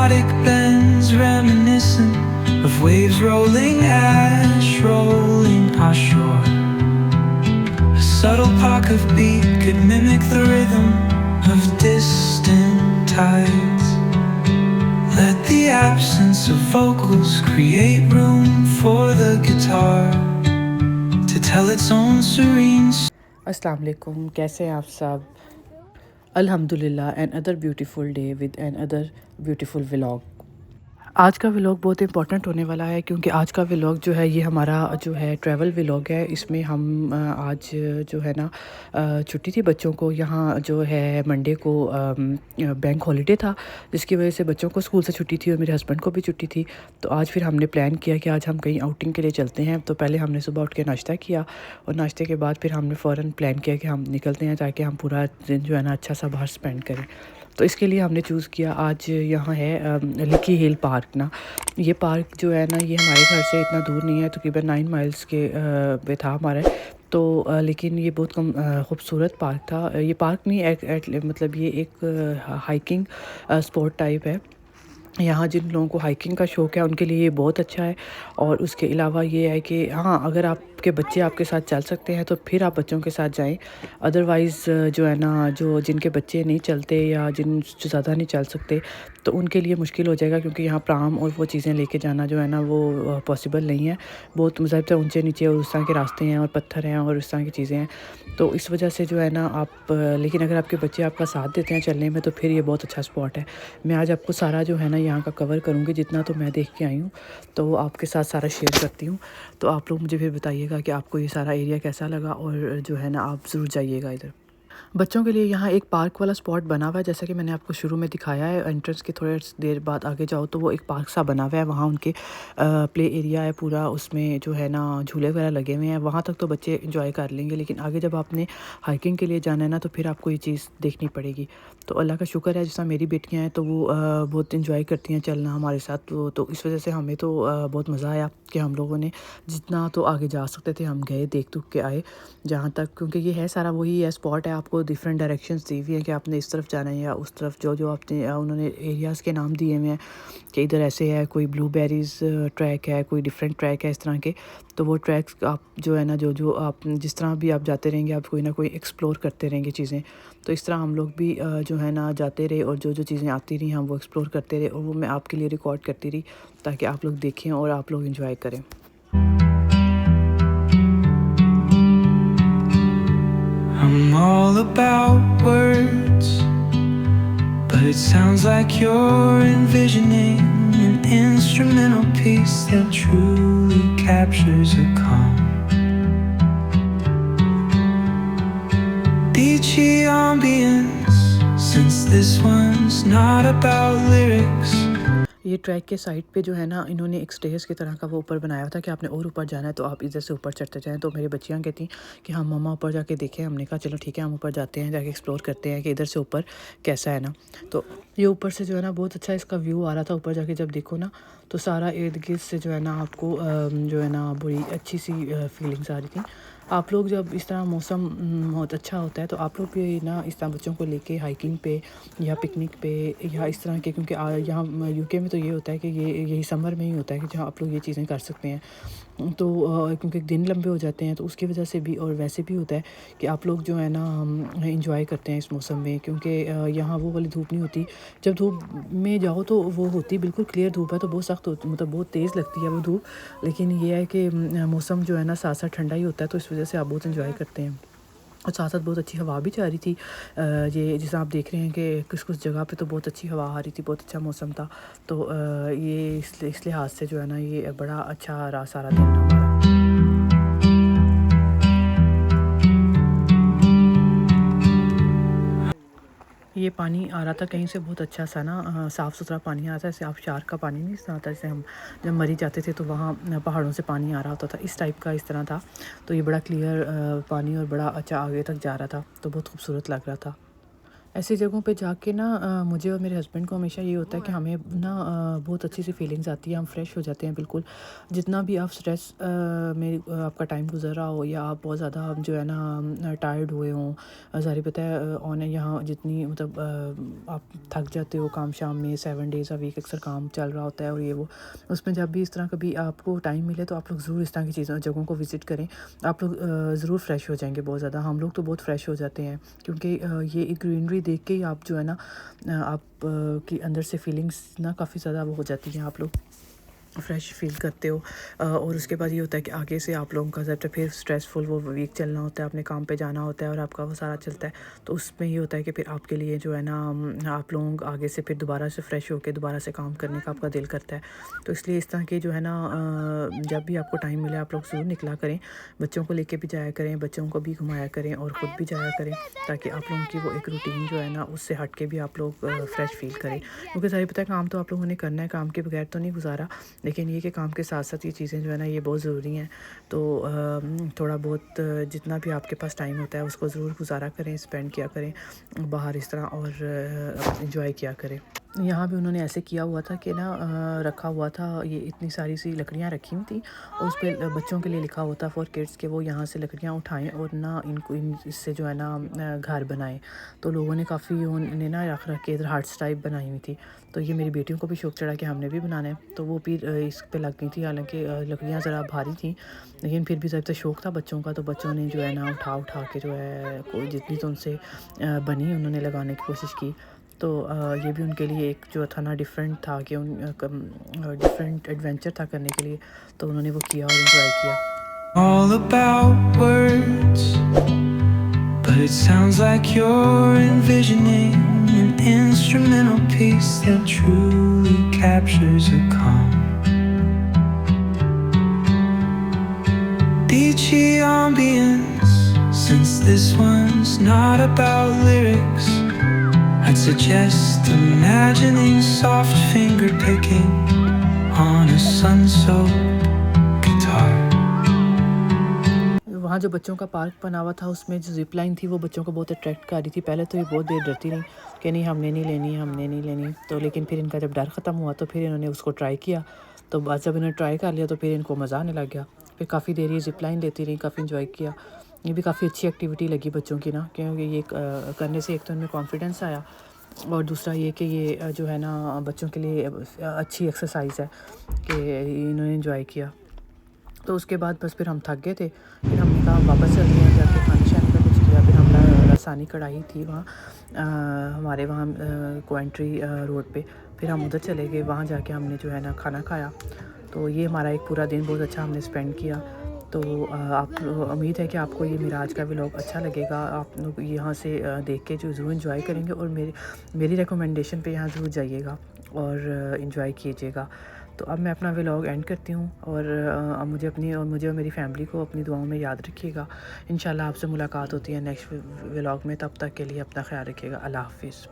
melodic bends reminiscent of waves rolling ash, rolling ashore. A subtle pock of beat could mimic the rhythm of distant tides. Let the absence of vocals create room for the guitar to tell its own serene. السلام علیکم، کیسے ہیں آپ سب؟ الحمدللہ another beautiful day with another beautiful vlog. آج کا vlog بہت امپورٹنٹ ہونے والا ہے کیونکہ آج کا ولاگ جو ہے یہ ہمارا جو ہے ٹریول ولاگ ہے۔ اس میں ہم آج جو ہے نا چھٹی تھی بچوں کو، یہاں جو ہے منڈے کو بینک ہالیڈے تھا، جس کی وجہ سے بچوں کو اسکول سے چھٹی تھی اور میرے ہسبینڈ کو بھی چھٹی تھی۔ تو آج پھر ہم نے پلان کیا کہ آج ہم کہیں آؤٹنگ کے لیے چلتے ہیں۔ تو پہلے ہم نے صبح اٹھ کے ناشتہ کیا اور ناشتے کے بعد پھر ہم نے فوراً پلان کیا کہ ہم نکلتے ہیں تاکہ ہم پورا دن جو ہے نا اچھا سا باہر اسپینڈ کریں۔ تو اس کے لیے ہم نے چوز کیا آج یہاں ہے لکی ہل پارک نا۔ یہ پارک جو ہے نا یہ ہمارے گھر سے اتنا دور نہیں ہے، تقریباً 9 مائلس کے پہ تھا ہمارے۔ تو لیکن یہ بہت خوبصورت پارک تھا۔ یہ پارک نہیں مطلب یہ ایک ہائیکنگ اسپاٹ ٹائپ ہے۔ یہاں جن لوگوں کو ہائیکنگ کا شوق ہے ان کے لیے یہ بہت اچھا ہے۔ اور اس کے علاوہ یہ ہے کہ ہاں اگر آپ کے بچے آپ کے ساتھ چل سکتے ہیں تو پھر آپ بچوں کے ساتھ جائیں، ادروائز جو ہے نا جن کے بچے نہیں چلتے یا جو زیادہ نہیں چل سکتے تو ان کے لیے مشکل ہو جائے گا، کیونکہ یہاں پرام اور وہ چیزیں لے کے جانا جو ہے نا وہ پاسبل نہیں ہے۔ بہت مضبوط اونچے نیچے اور اس طرح کے راستے ہیں اور پتھر ہیں اور اس طرح کی چیزیں ہیں، تو اس وجہ سے جو ہے نا آپ لیکن اگر آپ کے بچے آپ کا ساتھ دیتے ہیں چلنے میں تو پھر یہ بہت اچھا اسپاٹ ہے۔ میں آج آپ کو سارا جو ہے نا یہاں کا کور کروں گی، جتنا تو میں دیکھ کے آئی ہوں تو آپ کے ساتھ سارا شیئر کرتی ہوں۔ تو آپ لوگ مجھے پھر بتائیے گا کہ آپ کو یہ سارا ایریا کیسا لگا، اور جو ہے نا آپ ضرور جائیے گا ادھر۔ بچوں کے لیے یہاں ایک پارک والا اسپاٹ بنا ہوا ہے، جیسا کہ میں نے آپ کو شروع میں دکھایا ہے۔ انٹرنس کے تھوڑے دیر بعد آگے جاؤ تو وہ ایک پارک سا بنا ہوا ہے، وہاں ان کے پلے ایریا ہے پورا، اس میں جو ہے نا جھولے وغیرہ لگے ہوئے ہیں، وہاں تک تو بچے انجوائے کر لیں گے، لیکن آگے جب آپ نے ہائیکنگ کے لیے جانا ہے نا تو پھر آپ کو یہ چیز دیکھنی پڑے گی۔ تو اللہ کا شکر ہے جس طرح میری بیٹیاں ہیں تو وہ بہت انجوائے کرتی ہیں چلنا ہمارے ساتھ، تو اس وجہ سے ہمیں تو بہت مزہ آیا کہ ہم لوگوں نے جتنا تو آگے جا سکتے تھے ہم گئے، دیکھ دکھ کے آئے جہاں تک، کیونکہ یہ ہے سارا وہی ہے اسپاٹ ہے، آپ کو ڈفرینٹ ڈائریکشنز دی ہوئی ہیں کہ آپ نے اس طرف جانا ہے یا اس طرف، جو آپ نے انہوں نے ایریاز کے نام دیے ہوئے ہیں کہ ادھر ایسے ہے، کوئی بلو بیریز ٹریک ہے، کوئی ڈفرینٹ ٹریک ہے اس طرح کے۔ تو وہ ٹریکس آپ جو ہے نا جو آپ جس طرح بھی آپ جاتے رہیں گے آپ کوئی نہ کوئی ایکسپلور کرتے رہیں گے چیزیں۔ تو اس طرح ہم لوگ بھی جو ہے نا جاتے رہے اور جو چیزیں آتی رہیں ہم وہ ایکسپلور کرتے رہے، اور وہ میں آپ کے لیے ریکارڈ کرتی رہی تاکہ آپ لوگ دیکھیں اور آپ لوگ انجوائے کریں۔ I'm all about words, but it sounds like you're envisioning an instrumental piece that truly captures a calm, beachy ambience, since this one's not about lyrics. یہ ٹریک کے سائڈ پہ جو ہے نا انہوں نے ایک اسٹیئرس کی طرح کا وہ اوپر بنایا ہوا تھا کہ آپ نے اور اوپر جانا ہے تو آپ ادھر سے اوپر چڑھتے جائیں۔ تو میری بچیاں کہتی ہیں کہ ہم مما اوپر جا کے دیکھیں، ہم نے کہا چلو ٹھیک ہے ہم اوپر جاتے ہیں، جا کے ایکسپلور کرتے ہیں کہ ادھر سے اوپر کیسا ہے نا۔ تو یہ اوپر سے جو ہے نا بہت اچھا اس کا ویو آ رہا تھا، اوپر جا کے جب دیکھو نا تو سارا ارد گرد سے جو ہے نا آپ کو جو ہے نا بڑی اچھی سی فیلنگس آ رہی تھیں۔ آپ لوگ جب اس طرح موسم بہت اچھا ہوتا ہے تو آپ لوگ بھی نا اس طرح بچوں کو لے کے ہائیکنگ پہ یا پکنک پہ یا اس طرح کے، کیونکہ یہاں UK میں تو یہ ہوتا ہے کہ یہی سمر میں ہی ہوتا ہے کہ جہاں آپ لوگ یہ چیزیں کر سکتے ہیں۔ تو کیونکہ دن لمبے ہو جاتے ہیں تو اس کی وجہ سے بھی، اور ویسے بھی ہوتا ہے کہ آپ لوگ جو ہے نا انجوائے کرتے ہیں اس موسم میں، کیونکہ یہاں وہ والی دھوپ نہیں ہوتی۔ جب دھوپ میں جاؤ تو وہ ہوتی بالکل کلیئر دھوپ ہے تو بہت سخت ہوتی، مطلب بہت تیز لگتی ہے وہ دھوپ، لیکن یہ ہے کہ موسم جو ہے نا ساتھ ساتھ ٹھنڈا ہی ہوتا ہے تو اس وجہ سے آپ بہت انجوائے کرتے ہیں، اور ساتھ ساتھ بہت اچھی ہوا بھی چل رہی تھی۔ یہ جیسا آپ دیکھ رہے ہیں کہ کچھ جگہ پہ تو بہت اچھی ہوا آ رہی تھی، بہت اچھا موسم تھا۔ تو یہ اس لحاظ سے جو ہے نا یہ بڑا اچھا رہا سارا دن ہمارا۔ یہ پانی آ رہا تھا کہیں سے بہت اچھا سا نا، صاف ستھرا پانی آ رہا تھا، ایسے آپ شار کا پانی نہیں اس طرح آتا جیسے ہم جب مری جاتے تھے تو وہاں پہاڑوں سے پانی آ رہا ہوتا تھا، اس ٹائپ کا اس طرح تھا۔ تو یہ بڑا کلیئر پانی اور بڑا اچھا آگے تک جا رہا تھا تو بہت خوبصورت لگ رہا تھا۔ ایسی جگہوں پہ جا کے نا مجھے اور میرے ہسبینڈ کو ہمیشہ یہ ہوتا ہے کہ ہمیں نا بہت اچھی سی فیلنگز آتی ہے، ہم فریش ہو جاتے ہیں بالکل. جتنا بھی آپ اسٹریس میں آپ کا ٹائم گزر رہا ہو یا آپ بہت زیادہ جو ہے نا ٹائرڈ ہوئے ہوں، ظاہر پتہ ہے آن یہاں جتنی مطلب آپ تھک جاتے ہو کام شام میں، 7 days a week اکثر کام چل رہا ہوتا ہے اور یہ وہ، اس میں جب بھی اس طرح کبھی آپ کو ٹائم ملے تو آپ لوگ ضرور اس طرح کی چیزوں جگہوں کو وزٹ کریں. آپ لوگ ضرور فریش ہو جائیں گے بہت زیادہ. ہم لوگ تو بہت فریش ہو جاتے ہیں کیونکہ یہ گرینری دیکھ کے ہی آپ جو ہے نا آپ کی اندر سے فیلنگس نا کافی زیادہ وہ ہو جاتی ہیں، آپ لوگ فریش فیل کرتے ہو. اور اس کے بعد یہ ہوتا ہے کہ آگے سے آپ لوگوں کا جب پھر اسٹریسفل وہ ویک چلنا ہوتا ہے، اپنے کام پہ جانا ہوتا ہے اور آپ کا وہ سارا چلتا ہے، تو اس میں یہ ہوتا ہے کہ پھر آپ کے لیے جو ہے نا آپ لوگ آگے سے پھر دوبارہ سے فریش ہو کے دوبارہ سے کام کرنے کا آپ کا دل کرتا ہے. تو اس لیے اس طرح کے جو ہے نا جب بھی آپ کو ٹائم ملے آپ لوگ ضرور نکلا کریں، بچوں کو لے کے بھی جایا کریں، بچوں کو بھی گھمایا کریں اور خود بھی جایا کریں، تاکہ آپ لوگوں کی وہ ایک روٹین جو ہے نا اس سے ہٹ کے بھی آپ لوگ فریش فیل کریں. کیونکہ ظاہر پتہ ہے کام تو آپ لوگوں نے کرنا ہے، کام کے بغیر تو نہیں گزارا، لیکن یہ کہ کام کے ساتھ ساتھ یہ چیزیں جو ہے نا یہ بہت ضروری ہیں. تو تھوڑا بہت جتنا بھی آپ کے پاس ٹائم ہوتا ہے اس کو ضرور گزارا کریں، اسپینڈ کیا کریں باہر اس طرح، اور انجوائے کیا کریں. یہاں بھی انہوں نے ایسے کیا ہوا تھا کہ نا رکھا ہوا تھا، یہ اتنی ساری سی لکڑیاں رکھی ہوئی تھیں اور اس پہ بچوں کے لیے لکھا ہوا تھا فار کڈس کہ وہ یہاں سے لکڑیاں اٹھائیں اور نا اس سے جو ہے نا گھر بنائیں. تو لوگوں نے کافی انہیں نا رکھ کے ادھر ہارٹس ٹائپ بنائی ہوئی تھی. تو یہ میری بیٹیوں کو بھی شوق چڑھا کہ ہم نے بھی بنانا ہے، تو وہ بھی اس پہ لگ گئی تھی. حالانکہ لکڑیاں ذرا بھاری تھیں لیکن پھر بھی ضبط شوق تھا بچوں کا، تو بچوں نے جو ہے نا اٹھا کے جو ہے کوئی جتنی تو ان سے بنی انہوں نے لگانے کی کوشش کی. تو یہ بھی ان کے لیے ایک جو تھا نا ڈفرینٹ تھا کہ ڈفرینٹ ایڈونچر تھا کرنے کے لیے، تو انہوں نے وہ کیا اور انجوائے کیا. All about words, but it sounds like you're envisioning an instrumental piece that truly captures a calm, beachy ambience. Since this one's not about lyrics, I'd suggest imagining soft finger picking on a sun-soaked guitar. وہاں جو بچوں کا park بنا ہوا تھا اس میں جو zip line تھی وہ بچوں کو بہت اٹریکٹ کر رہی تھی. پہلے تو یہ بہت دیر ڈرتی رہی کہ نہیں ہم نے نہیں لینی، تو لیکن پھر ان کا جب ڈر ختم ہوا تو پھر انہوں نے اس کو ٹرائی کیا. تو بعد جب انہوں نے ٹرائی کر لیا تو پھر ان کو مزہ آنے لگ گیا. پھر کافی دیر یہ زپ لائن لیتی رہی، کافی انجوائے کیا. یہ بھی کافی اچھی ایکٹیویٹی لگی بچوں کی نا، کیونکہ یہ کرنے سے ایک تو ان میں کانفیڈنس آیا اور دوسرا یہ کہ یہ جو ہے نا بچوں کے لیے اچھی ایکسرسائز ہے کہ انہوں نے انجوائے کیا. تو اس کے بعد بس پھر ہم تھک گئے تھے، پھر ہم نے کہا واپس چلتے ہیں، جا کے کھانے شانے کا کچھ کیا. پھر ہم رسانی کڑھائی تھی وہاں ہمارے وہاں کوئنٹری روڈ پہ، پھر ہم ادھر چلے گئے. وہاں جا کے ہم نے جو ہے نا کھانا کھایا. تو یہ ہمارا ایک پورا دن بہت اچھا ہم نے اسپینڈ کیا. تو آپ امید ہے کہ آپ کو یہ میرا آج کا ولاگ اچھا لگے گا. آپ لوگ یہاں سے دیکھ کے جو ضرور انجوائے کریں گے اور میری ریکمنڈیشن پہ یہاں ضرور جائیے گا اور انجوائے کیجیے گا. تو اب میں اپنا ولاگ اینڈ کرتی ہوں، اور مجھے اور میری فیملی کو اپنی دعاؤں میں یاد رکھیے گا. انشاءاللہ آپ سے ملاقات ہوتی ہے نیکسٹ ولاگ میں. تب تک کے لیے اپنا خیال رکھیے گا. اللہ حافظ.